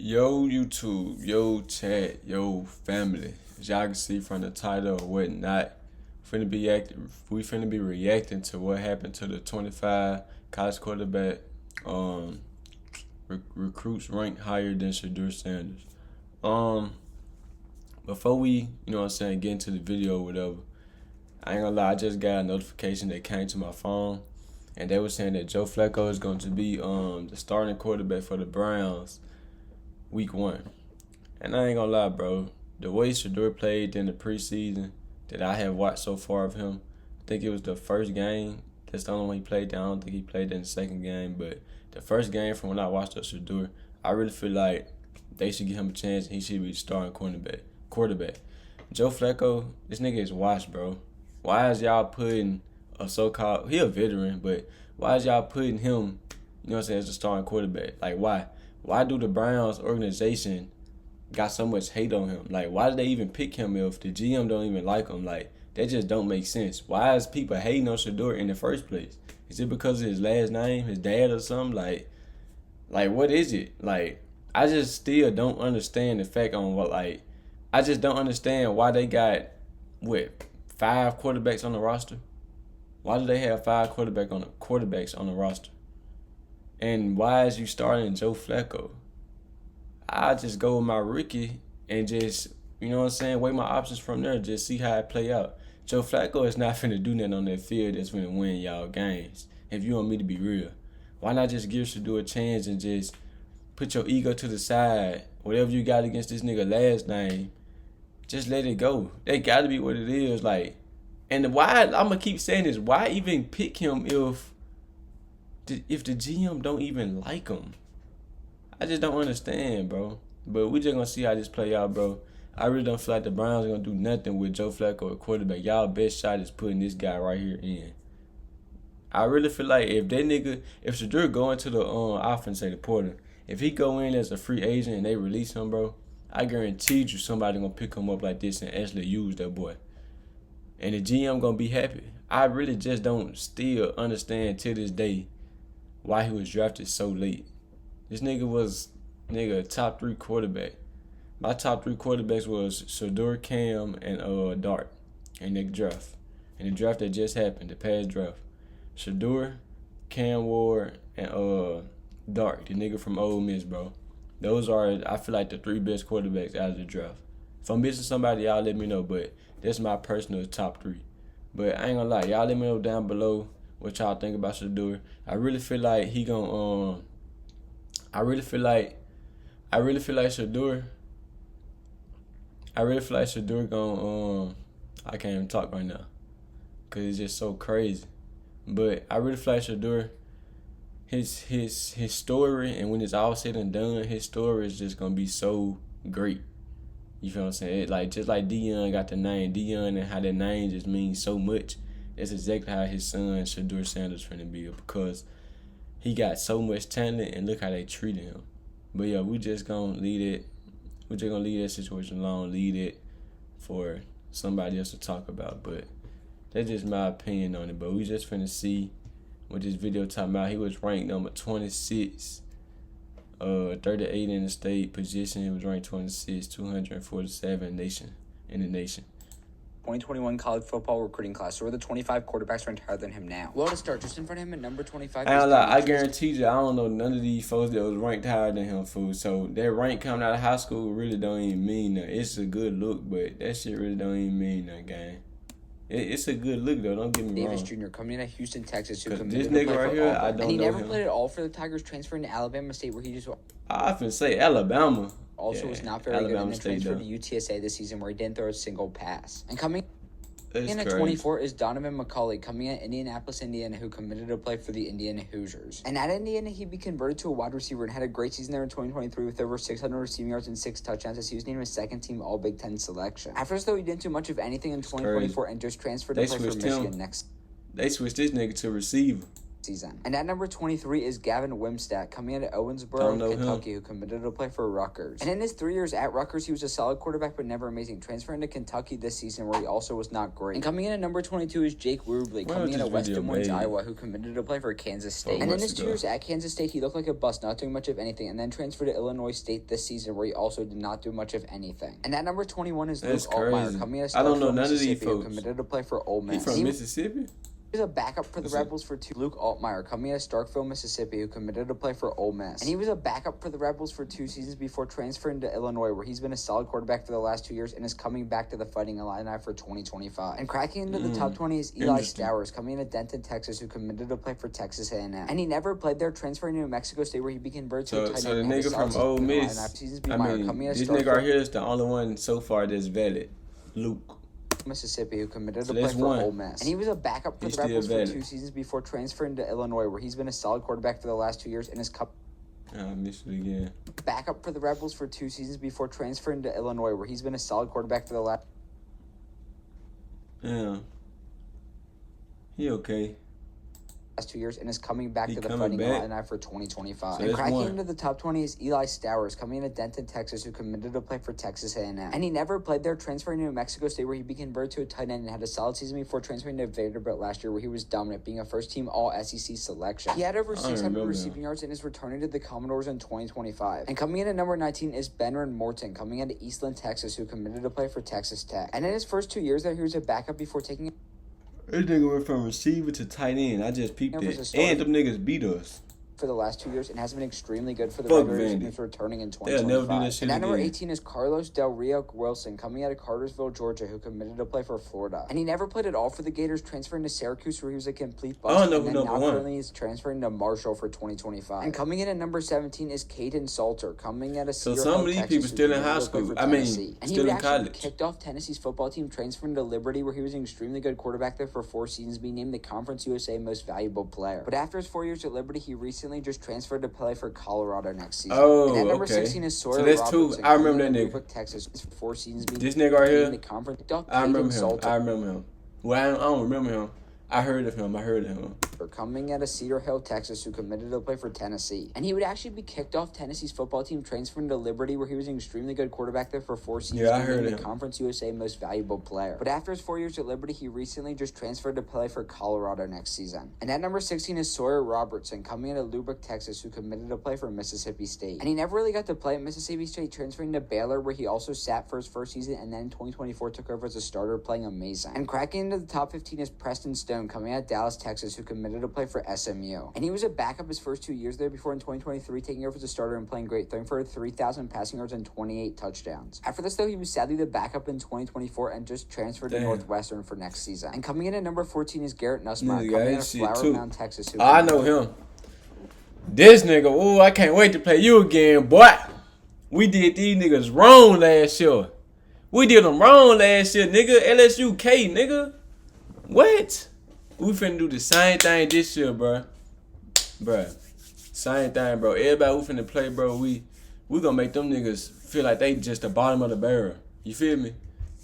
Yo YouTube, yo chat, yo family. As y'all can see from the title or whatnot, we finna be reacting to what happened to the 25 college quarterback recruits ranked higher than Shedeur Sanders. Um, Before we, get into the video or whatever, I ain't gonna lie, I just got a notification that came to my phone and they were saying that Joe Flacco is going to be the starting quarterback for the Browns week 1. And I ain't gonna lie, bro. The way Shedeur played in the preseason that I have watched so far of him, I think it was the first game. That's the only one he played. I don't think he played in the second game, but the first game from when I watched Shedeur, I really feel like they should give him a chance and he should be the starting quarterback. Joe Flacco, this nigga is washed, bro. Why is y'all putting he a veteran, but why is y'all putting him, as a starting quarterback? Like, why? Why do the Browns organization got so much hate on him? Like, why did they even pick him if the GM don't even like him? Like, that just don't make sense. Why is people hating on Shedeur in the first place? Is it because of his last name, his dad or something? Like what is it? Like, I just still don't understand the fact on I just don't understand why they got, 5 quarterbacks on the roster? Why do they have 5 quarterbacks on the roster? And why is you starting Joe Flacco? I just go with my rookie and just, weigh my options from there, just see how it play out. Joe Flacco is not finna do nothing on that field that's finna win y'all games, if you want me to be real. Why not just give Shedeur a chance and just put your ego to the side? Whatever you got against this nigga last name, just let it go. That gotta be what it is. And why, I'm gonna keep saying this, why even pick him if the GM don't even like him? I just don't understand, bro. But we just gonna see how this play out, bro. I really don't feel like the Browns are gonna do nothing with Joe Flacco at quarterback. Y'all best shot is putting this guy right here in. I really feel like if Shedeur go into the offense, say the Porter, if he go in as a free agent and they release him, bro, I guarantee you somebody gonna pick him up like this and actually use that boy. And the GM gonna be happy. I really just don't still understand to this day why he was drafted so late. This nigga was a top 3 quarterback. My top 3 quarterbacks was Shedeur, Cam, and Dart in the draft. In the draft that just happened, the past draft. Shedeur, Cam Ward, and Dart, the nigga from Ole Miss, bro. Those are, I feel like, the 3 best quarterbacks out of the draft. If I'm missing somebody, y'all let me know, but that's my personal top 3. But I ain't gonna lie, y'all let me know down below what y'all think about Shedeur. I really feel like he gonna I really feel like Shedeur. Gonna I can't even talk right now, cause it's just so crazy. But I really feel like Shedeur, his story, and when it's all said and done, his story is just gonna be so great. You feel what I'm saying? Just like Dion got the name, Dion, and how that name just means so much. That's exactly how his son Shedeur Sanders finna be, because he got so much talent, and look how they treated him. But yeah, we just gonna leave it. We're just gonna leave that situation alone, leave it for somebody else to talk about. But that's just my opinion on it. But we just finna see what this video talking about. He was ranked number 26, 38 in the state position. He was ranked 26, 247 in the nation. 2021 college football recruiting class. So are the 25 quarterbacks ranked higher than him now? Well, to start, just in front of him at number 25. I guarantee you, I don't know none of these folks that was ranked higher than him, fool. So that rank coming out of high school really don't even mean nothing. It's a good look, but that shit really don't even mean nothing, gang. It's a good look, though. Don't get me wrong. Davis Jr. coming in at Houston, Texas, who this nigga right here, I don't know. And he never him. played at all for the Tigers, transferring to Alabama State, where he just I often say Alabama. Also was not very good, and then transferred to UTSA this season, where he didn't throw a single pass. And coming in at 24 is Donovan McCulley, coming at Indianapolis, Indiana, who committed to play for the Indiana Hoosiers. And at Indiana, he'd be converted to a wide receiver and had a great season there in 2023 with over 600 receiving yards and 6 touchdowns, as he was named a second-team All-Big Ten selection. After this, though, he didn't do much of anything in 2024 and just transferred to play for Michigan next. They switched this nigga to receiver. season. And at number 23 is Gavin Wimsatt, coming out of Owensboro, Kentucky, who committed to play for Rutgers. And in his 3 years at Rutgers, he was a solid quarterback, but never amazing. Transferring to Kentucky this season, where he also was not great. And coming in at number 22 is Jake Rubley, coming in at West Des Moines, Iowa, who committed to play for Kansas State. And in his 2 years at Kansas State, he looked like a bust, not doing much of anything, and then transferred to Illinois State this season, where he also did not do much of anything. And at number 21 is Luke Altmaier, coming in at Mississippi, who committed to play for Ole Miss. He from Mississippi? He was a backup for the Rebels for 2. Luke Altmaier, coming out of Starkville, Mississippi, who committed to play for Ole Miss. And he was a backup for the Rebels for 2 seasons before transferring to Illinois, where he's been a solid quarterback for the last 2 years and is coming back to the Fighting Illini for 2025. And cracking into the top 20 is Eli Stowers, coming in at Denton, Texas, who committed to play for Texas A&M. And he never played there, transferring to New Mexico State, where he became converted to a tight end. So the nigga from Ole Miss, this nigga right here is the only one so far that's valid. Luke. Mississippi, who committed to play for Ole Miss. And he was a backup for the Rebels for 2 seasons before transferring to Illinois, where he's been a solid quarterback for the last 2 years and is I missed it again. Backup for the Rebels for 2 seasons before transferring to Illinois, where he's been a solid quarterback for the last. Yeah. He okay. Last 2 years and is coming back to the Fighting Illini for 2025. And cracking into the top 20 is Eli Stowers, coming in at Denton, Texas, who committed to play for Texas A&M. And he never played there, transferring to New Mexico State, where he became converted to a tight end and had a solid season before transferring to Vanderbilt last year, where he was dominant, being a first-team All-SEC selection. He had over 600 receiving yards and is returning to the Commodores in 2025. And coming in at number 19 is Benron Morton, coming into Eastland, Texas, who committed to play for Texas Tech. And in his first 2 years there, he was a backup before taking This nigga went from receiver to tight end. I just peeped it. And them niggas beat us for the last 2 years and has been extremely good for the Raiders and is returning in 2025. And at number 18 is Carlos Del Rio Wilson, coming out of Cartersville, Georgia, who committed to play for Florida. And he never played at all for the Gators, transferring to Syracuse, where he was a complete bust. And then now currently he's transferring to Marshall for 2025. And coming in at number 17 is Caden Salter, coming out of Cedar Hill, Texas. So some of these people still in high school. I mean, still in college. Kicked off Tennessee's football team, transferring to Liberty, where he was an extremely good quarterback there for 4 seasons, being named the Conference USA Most Valuable Player. But after his 4 years at Liberty, he recently just transferred to play for Colorado next season. Oh, and at number okay. 16 is Sawyer so that's Robertson, 2. I remember that nigga. Texas, 4 seasons being this nigga right here. The conference. I remember him. I remember him. Well, I don't remember him. I heard of him. Coming out of Cedar Hill, Texas, who committed to play for Tennessee. And he would actually be kicked off Tennessee's football team, transferring to Liberty, where he was an extremely good quarterback there for 4 seasons. Yeah, I heard him. The Conference USA Most Valuable Player. But after his 4 years at Liberty, he recently just transferred to play for Colorado next season. And at number 16 is Sawyer Robertson, coming out of Lubbock, Texas, who committed to play for Mississippi State. And he never really got to play at Mississippi State, transferring to Baylor, where he also sat for his first season, and then in 2024 took over as a starter, playing amazing. And cracking into the top 15 is Preston Stone, coming out of Dallas, Texas, who committed to play for SMU. And he was a backup his first 2 years there before in 2023 taking over as a starter and playing great, throwing for 3,000 passing yards and 28 touchdowns. After this, though, he was sadly the backup in 2024 and just transferred to Northwestern for next season. And coming in at number 14 is Garrett Nussmeier, coming out of Flower Mound, Texas. I know him. This nigga, ooh, I can't wait to play you again, boy. We did these niggas wrong last year. We did them wrong last year, nigga. LSU K, nigga. What? We finna do the same thing this year, bro. Same thing, bro. Everybody we finna play, bro, we gonna make them niggas feel like they just the bottom of the barrel. You feel me?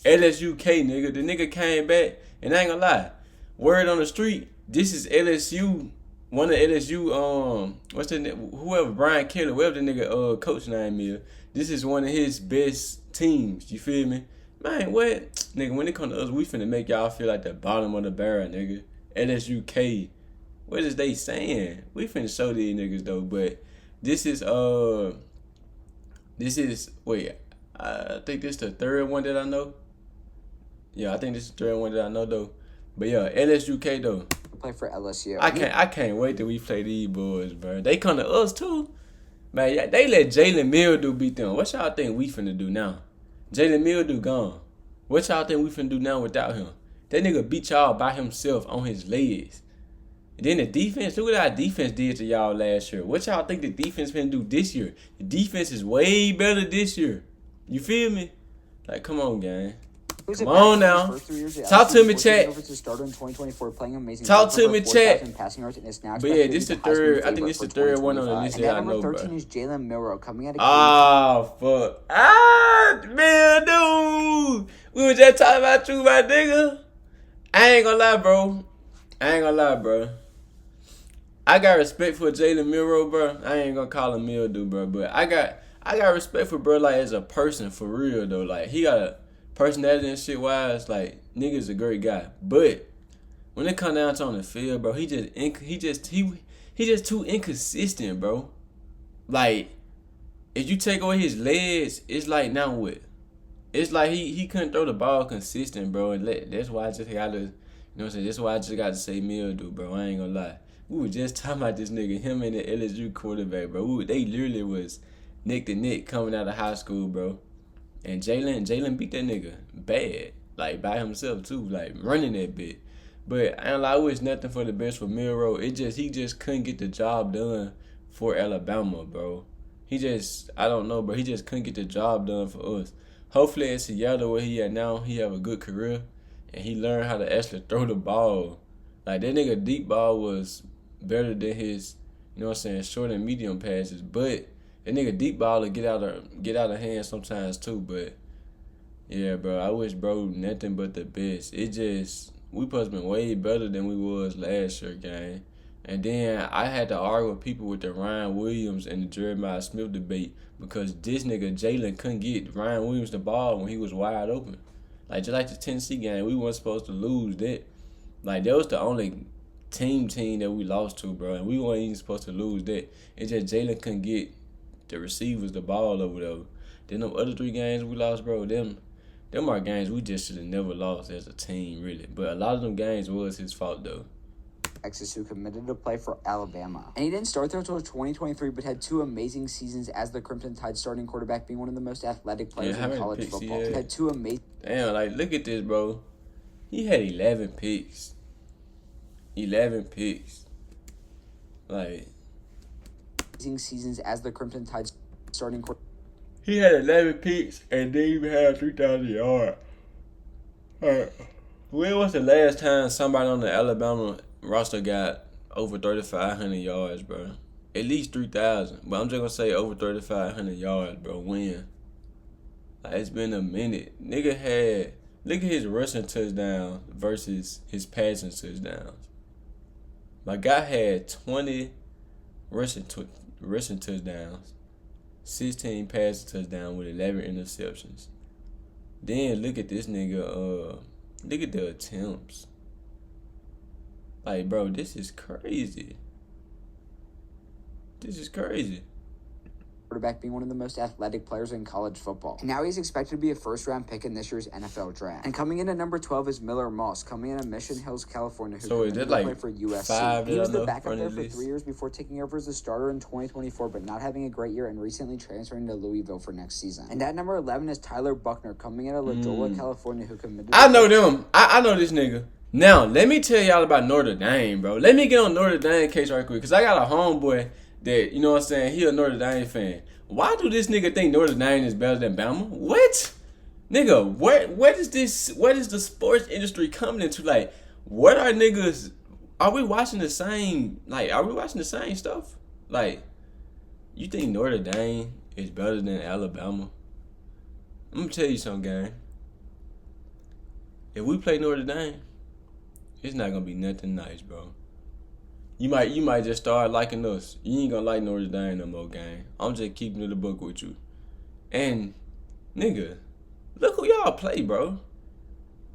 LSU K, nigga. The nigga came back, and I ain't gonna lie. Word on the street, this is LSU. One of LSU, what's that? Whoever, Brian Kelly, whatever the nigga coach name is. This is one of his best teams. You feel me? Man, what? Nigga, when it comes to us, we finna make y'all feel like the bottom of the barrel, nigga. LSU K. What is they saying? We finna show these niggas though, but this is wait, I think this is the third one that I know. Yeah, I think this is the third one that I know though. But yeah, LSU K though. Play for LSU. I can't wait till we play these boys, bro. They come to us too. Man, yeah, they let Jalen Mildew beat them. What y'all think we finna do now? Jalen Mildew gone. What y'all think we finna do now without him? That nigga beat y'all by himself on his legs. And then the defense, look what our defense did to y'all last year. What y'all think the defense finna do this year? The defense is way better this year. You feel me? Like, come on, gang. Come on now. Talk to me, chat. Talk to me, chat. But yeah, this is the third. I think this is the third one on the list that I know, bro. 13 is Jalen Milroe coming out of. Oh fuck! Man, dude, we was just talking about you, my nigga. I ain't gonna lie, bro. I got respect for Jalen Milroe, bro. I ain't gonna call him Mildew, bro, but I got respect for bro, like as a person for real though. Like he got a personality and shit wise. Like nigga's a great guy, but when it come down to on the field, bro, he just too inconsistent, bro. Like if you take away his legs, it's like now what? It's like he couldn't throw the ball consistent, bro. And that's why I just got to, you know what I'm saying? That's why I just got to say Mildew, bro. I ain't gonna lie. We were just talking about this nigga, him and the LSU quarterback, bro. They literally was neck to neck coming out of high school, bro. And Jalen beat that nigga bad, like by himself too, like running that bit. But I ain't lie, I wish nothing for the best for Milroe. He just couldn't get the job done for Alabama, bro. I don't know, bro. He just couldn't get the job done for us. Hopefully in Seattle where he at now, he have a good career and he learned how to actually throw the ball. Like that nigga deep ball was better than his, you know what I'm saying, short and medium passes. But that nigga deep ball will get out of hand sometimes too. But yeah, bro, I wish bro nothing but the best. We supposed to been way better than we was last year, gang. And then I had to argue with people with the Ryan Williams and the Jeremiah Smith debate because this nigga Jalen couldn't get Ryan Williams the ball when he was wide open. Like just like the Tennessee game, we weren't supposed to lose that. Like that was the only team that we lost to, bro, and we weren't even supposed to lose that. It's just Jalen couldn't get the receivers the ball or whatever. Then them other 3 games we lost, bro, them are games we just should have never lost as a team, really. But a lot of them games was his fault though. Texas, who committed to play for Alabama. And he didn't start there until 2023, but had 2 amazing seasons as the Crimson Tide starting quarterback, being one of the most athletic players in college football. He had 2 amazing... Damn, like, look at this, bro. He had 11 picks. 11 picks. Like... amazing seasons as the Crimson Tide starting quarterback. He had 11 picks and didn't even have 3,000 yards. When was the last time somebody on the Alabama roster got over 3,500 yards, bro? At least 3,000. But I'm just going to say over 3,500 yards, bro. When? Like, it's been a minute. Look at his rushing touchdowns versus his passing touchdowns. My guy had 20 rushing touchdowns, 16 passing touchdowns with 11 interceptions. Then look at this nigga, look at the attempts. Like, bro, this is crazy. Quarterback being one of the most athletic players in college football. And now he's expected to be a first-round pick in this year's NFL draft. And coming in at number 12 is Miller Moss, coming in at Mission Hills, California, who committed to play for USC. He was the backup there for 3 years before taking over as the starter in 2024, but not having a great year and recently transferring to Louisville for next season. And at number 11 is Tyler Buckner, coming in at La Jolla, California, who committed I know them. I know this nigga. Now, let me tell y'all about Notre Dame, bro. Let me get on Notre Dame case right quick, because I got a homeboy that, you know what I'm saying, he a Notre Dame fan. Why do this nigga think Notre Dame is better than Bama? What? Nigga, what is the sports industry coming into? Like, what are niggas, are we watching the same stuff? Like, you think Notre Dame is better than Alabama? I'm gonna tell you something, gang. If we play Notre Dame, it's not gonna be nothing nice, bro. You might just start liking us. You ain't gonna like Notre Dame no more, gang. I'm just keeping it a book with you. And, nigga, look who y'all play, bro.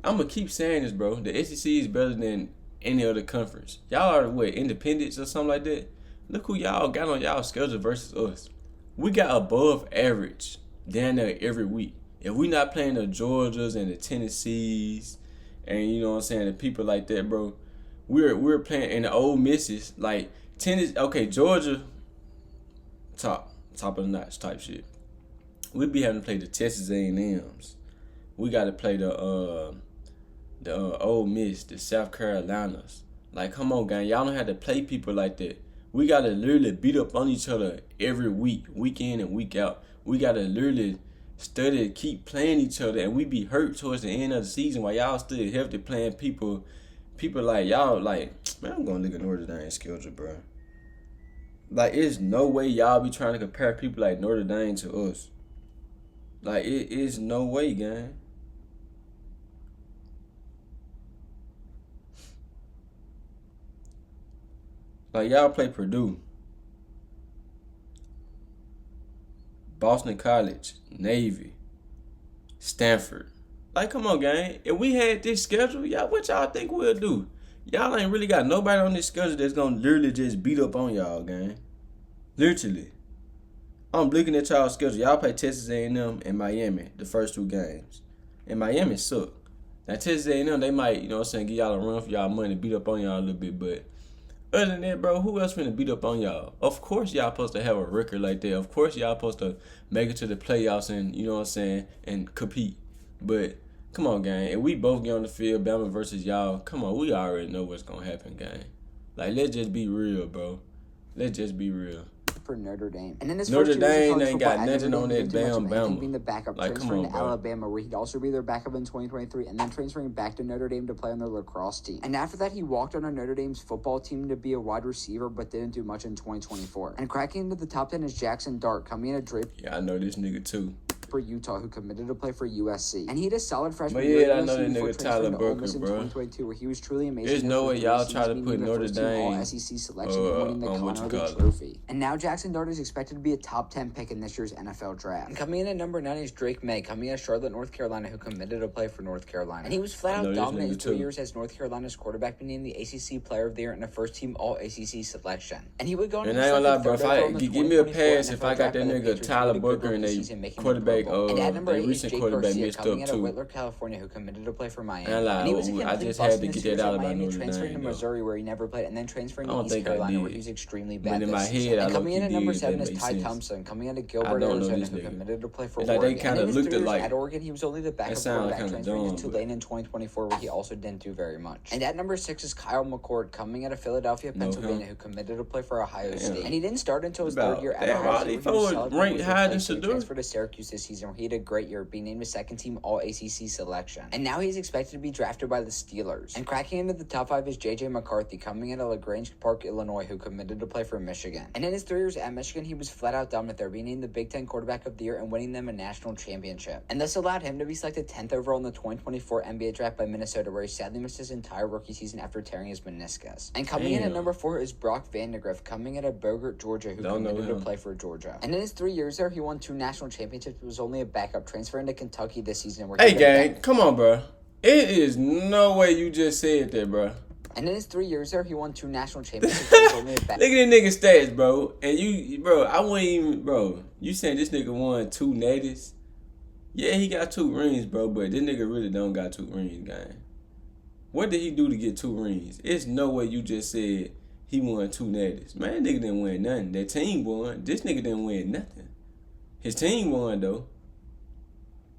I'm gonna keep saying this, bro. The SEC is better than any other conference. Y'all are, what, independents or something like that? Look who y'all got on y'all schedule versus us. We got above average down there every week. If we not playing the Georgias and the Tennessees and, you know what I'm saying, the people like that, bro, we're playing in the Ole Misses, like Tennessee, okay, Georgia, top of the notch type shit. We be having to play the Texas A&Ms. We got to play the Ole Miss, the South Carolinas. Like, come on, gang, y'all don't have to play people like that. We got to literally beat up on each other every week, week in and week out. We got to literally study, keep playing each other, and we be hurt towards the end of the season while y'all still healthy playing people like y'all. Like, man, I'm gonna look at Notre Dame schedule, bro. Like, it's no way y'all be trying to compare people like Notre Dame to us. Like, it is no way, gang. Like, y'all play Purdue, Boston College, Navy, Stanford. Like, come on, gang. If we had this schedule, y'all, what y'all think we'll do? Y'all ain't really got nobody on this schedule that's gonna literally just beat up on y'all, gang. Literally. I'm looking at y'all schedule. Y'all play Texas A&M and Miami the first 2 games. And Miami suck. Now, Texas A&M, they might, you know what I'm saying, give y'all a run for y'all money, beat up on y'all a little bit. But other than that, bro, who else finna beat up on y'all? Of course y'all supposed to have a record like that. Of course y'all supposed to make it to the playoffs and, you know what I'm saying, and compete. But come on, gang. If we both get on the field, Bama versus y'all, come on, we already know what's gonna happen, gang. Like, let's just be real, bro. Let's just be real. For Notre Dame. And in his Notre first 2 years Dame of college ain't football, got nothing on that damn Bama. Being the backup, like, transferring come on, to bro. Alabama, where he'd also be their backup in 2023, and then transferring back to Notre Dame to play on their lacrosse team. And after that, he walked on Notre Dame's football team to be a wide receiver, but didn't do much in 2024. And cracking into the top 10 is Jackson Dart, coming in a drape. Yeah, I know this nigga too. For Utah, who committed to play for USC. And he had a solid freshman But year yeah, at I know USC that before nigga transferring Tyler to Ole Burker, Miss in bro. 2022, where he was truly amazing. There's no way y'all try to put Notre Dame All-SEC selection and winning the Conrad Trophy. And now Jackson Dart is expected to be a top 10 pick in this year's NFL draft. And coming in at number 9 is Drake May, coming out of Charlotte, North Carolina, who committed to play for North Carolina. And he was flat out dominant in 3 years as North Carolina's quarterback, being named the ACC Player of the Year and a first-team All-ACC selection. And he would go and I ain't gonna lie, bro. If I give me a pass, if I got that nigga Tyler Burker and they quarterback, and at number 8 is recent Jake quarterback Garcia, messed coming up out of too. Whitler, California, who committed to play for Miami. And he was a I just had to get that out of my Miami, Notre transferring Dame, to Missouri, where he never played, and then transferring to East think I Carolina, where did. he was extremely But bad in my this head, season. I And coming in low-key at number did. 7 That is makes Ty sense. Thompson, coming out of I Gilbert, don't know Arizona, this who nigga. committed to play for It's like Oregon. they kinda and in his looked 3 years alike. at Oregon, he was only the backup sound quarterback, kinda transferring dumb, to but- Tulane in 2024, where he also didn't do very much. And at number 6 is Kyle McCord, coming out of Philadelphia, Pennsylvania, who committed to play for Ohio State. And he didn't start until his 3rd year at Damn, Ohio all State, these where he was forwards solid ranked with higher than replacement Shedeur. transfer to Syracuse this season, where he had a great year, being named a second-team All-ACC selection. And now he's expected to be drafted by the Steelers. And cracking into the top 5 is J.J. McCarthy, coming out of LaGrange Park, Illinois, who committed to play for Michigan. And in his 3 years at Michigan, he was flat out dominant there, being named the Big Ten Quarterback of the Year and winning them a national championship. And this allowed him to be selected 10th overall in the 2024 NBA draft by Minnesota, where he sadly missed his entire rookie season after tearing his meniscus. And coming in at number 4 is Brock Vandegrift, coming out of Bogart, Georgia, who committed to play for Georgia. And in his 3 years there, he won 2 national championships, but was only a backup, transferring to Kentucky this season. Where Hey, gang, come on, bro. It is no way you just said that, bro. And in his 3 years there, he won 2 national championships, but was only a backup. Look at this nigga stats, bro. And bro, I wouldn't even, bro. You saying this nigga won 2 natties? Yeah, he got 2 rings, bro, but this nigga really don't got 2 rings, gang. What did he do to get 2 rings? It's no way you just said he won 2 natties. Man, that nigga didn't win nothing. That team won. This nigga didn't win nothing. His team won, though.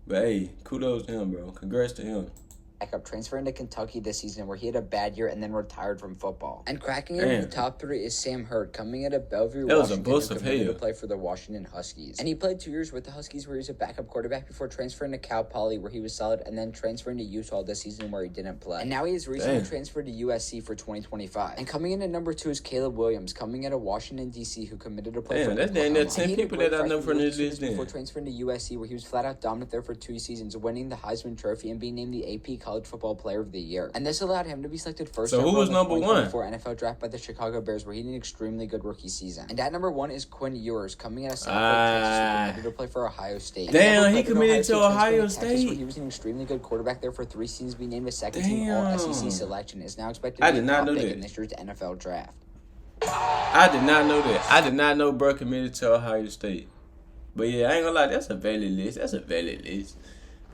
But, hey, kudos to him, bro. Congrats to him. Backup, transferring to Kentucky this season, where he had a bad year and then retired from football. And cracking into the top 3 is Sam Hurd, coming out of Bellevue, Washington, who committed to play for the Washington Huskies. And he played 2 years with the Huskies, where he was a backup quarterback, before transferring to Cal Poly, where he was solid, and then transferring to Utah this season, where he didn't play. And now he has recently transferred to USC for 2025. And coming in at number 2 is Caleb Williams, coming out of Washington, D.C., who committed to play for Oklahoma. That's 10 people that I know from this list before transferring to USC, where he was flat out dominant there for 2 seasons, winning the Heisman Trophy and being named the AP College Football Player of the Year. And this allowed him to be selected first so who was number 1 for NFL draft by the Chicago Bears, where he had an extremely good rookie season. And at number 1 is Quinn Ewers, coming out of South Lake, Texas, who committed to play for Ohio State. Damn, he committed to Ohio State. Texas, where he was an extremely good quarterback there for 3 seasons, being named a second-team All-SEC selection. Is now expected to be a top pick in this year's NFL draft. I did not know that. I did not know bro committed to Ohio State. But yeah, I ain't gonna lie, that's a valid list.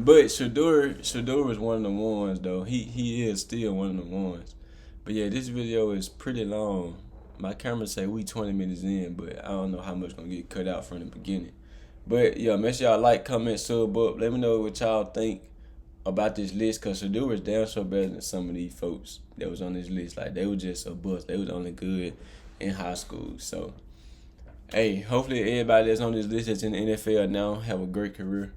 But Shedeur was one of the ones though. He is still one of the ones. But yeah, this video is pretty long. My camera say we 20 minutes in, but I don't know how much gonna get cut out from the beginning. But yeah, make sure y'all like, comment, sub up. Let me know what y'all think about this list, cause Shedeur was damn so better than some of these folks that was on this list. Like, they were just a bust. They was only good in high school. So hey, hopefully everybody that's on this list that's in the NFL now have a great career.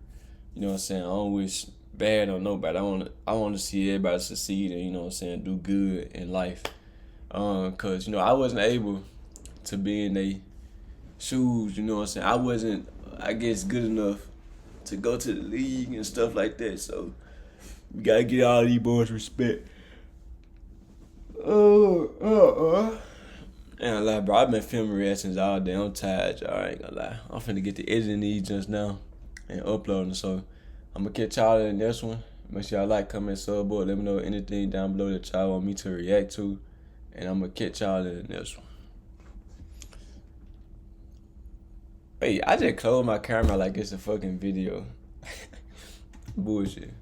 You know what I'm saying? I don't wish bad on nobody. I want to see everybody succeed and, you know what I'm saying, do good in life. Cause, you know, I wasn't able to be in their shoes, you know what I'm saying? I wasn't, I guess, good enough to go to the league and stuff like that. So we gotta get all these boys respect. ain't gonna lie, bro. I've been filming reactions all day. I'm tired, y'all. I ain't gonna lie. I'm finna get to editing these just now and uploading. So I'm gonna catch y'all in this one. Make sure y'all like, comment, sub, board. Let me know anything down below that y'all want me to react to. And I'm gonna catch y'all in this one. Wait, I just closed my camera like it's a fucking video. Bullshit.